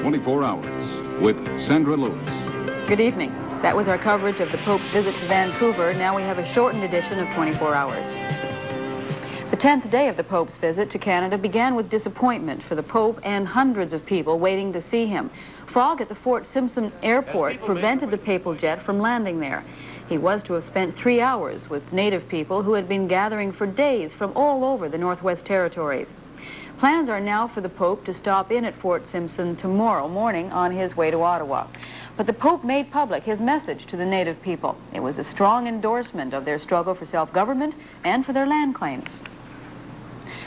24 Hours with Sandra Lewis. Good evening. That was our coverage of the Pope's visit to Vancouver. Now we have a shortened edition of 24 Hours. The 10th day of the Pope's visit to Canada began with disappointment for the Pope and hundreds of people waiting to see him. Fog at the Fort Simpson airport prevented the papal jet from landing there. He was to have spent 3 hours with native people who had been gathering for days from all over the Northwest Territories. Plans are now for the Pope to stop in at Fort Simpson tomorrow morning on his way to Ottawa. But the Pope made public his message to the native people. It was a strong endorsement of their struggle for self-government and for their land claims.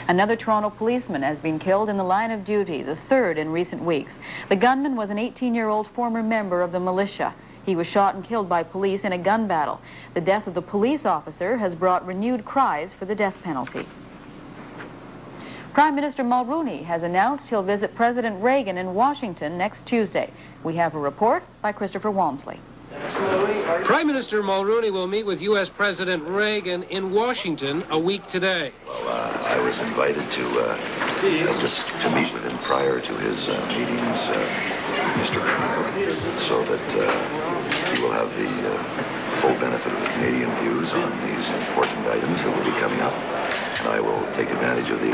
Another Toronto policeman has been killed in the line of duty, the third in recent weeks. The gunman was an 18-year-old former member of the militia. He was shot and killed by police in a gun battle. The death of the police officer has brought renewed cries for the death penalty. Prime Minister Mulroney has announced he'll visit President Reagan in Washington next Tuesday. We have a report by Christopher Walmsley. Prime Minister Mulroney will meet with U.S. President Reagan in Washington a week today. Well, I was invited to meet with him prior to his meetings with Mr. Reagan, so that he will have the full benefit of the Canadian views on these important items that will be coming up. And I will take advantage of the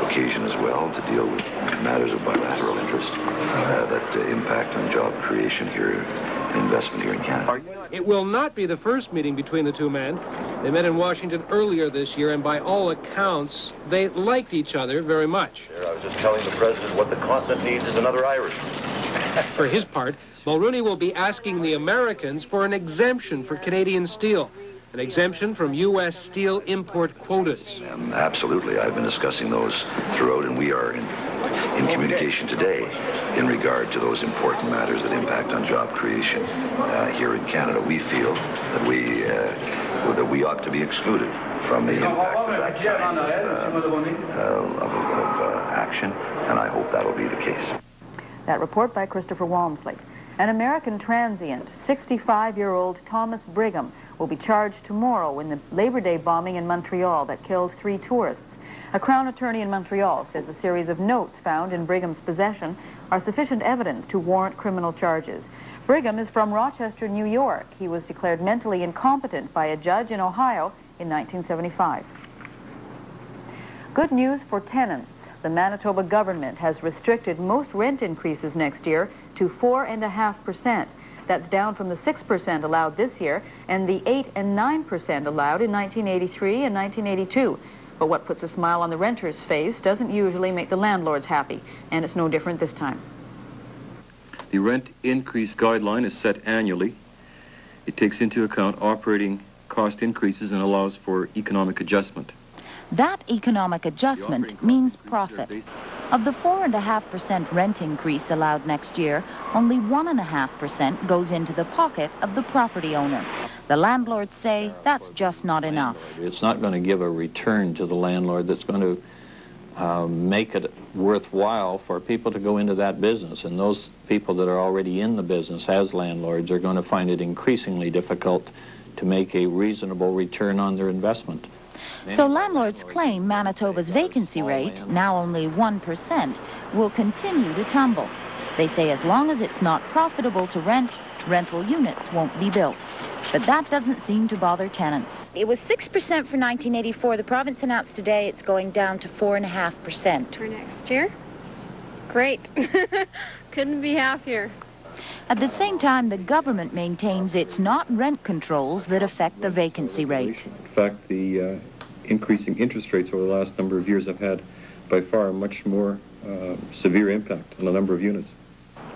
occasion as well to deal with matters of bilateral interest that impact on job creation here and investment here in Canada. It will not be the first meeting between the two men. They met in Washington earlier this year, and by all accounts, they liked each other very much. I was just telling the president what the continent needs is another Irishman. For his part, Mulroney will be asking the Americans for an exemption for Canadian steel. An exemption from U.S. steel import quotas. Absolutely. I've been discussing those throughout, and we are in communication today in regard to those important matters that impact on job creation here in Canada. We feel that we ought to be excluded from the impact of that kind of action, and I hope that'll be the case. That report by Christopher Walmsley. An American transient, 65-year-old Thomas Brigham, will be charged tomorrow in the Labor Day bombing in Montreal that killed 3 tourists. A Crown attorney in Montreal says a series of notes found in Brigham's possession are sufficient evidence to warrant criminal charges. Brigham is from Rochester, New York. He was declared mentally incompetent by a judge in Ohio in 1975. Good news for tenants. The Manitoba government has restricted most rent increases next year to 4.5%. That's down from the 6% allowed this year and the 8 and 9% allowed in 1983 and 1982. But what puts a smile on the renter's face doesn't usually make the landlords happy, and it's no different this time. The rent increase guideline is set annually. It takes into account operating cost increases and allows for economic adjustment. That economic adjustment means profit. Of the 4.5% rent increase allowed next year, only 1.5% goes into the pocket of the property owner. The landlords say that's just not enough. It's not going to give a return to the landlord that's going to make it worthwhile for people to go into that business. And those people that are already in the business as landlords are going to find it increasingly difficult to make a reasonable return on their investment. So landlords claim Manitoba's vacancy rate, now only 1%, will continue to tumble. They say as long as it's not profitable to rent, rental units won't be built. But that doesn't seem to bother tenants. It was 6% for 1984. The province announced today it's going down to 4.5%. For next year? Great. Couldn't be happier. At the same time, the government maintains it's not rent controls that affect the vacancy rate. In fact, the increasing interest rates over the last number of years have had by far a much more severe impact on a number of units.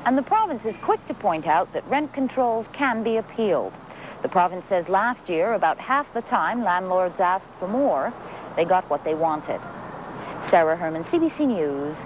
And the province is quick to point out that rent controls can be appealed. The province says last year, about half the time landlords asked for more, they got what they wanted. Sarah Herman, CBC News.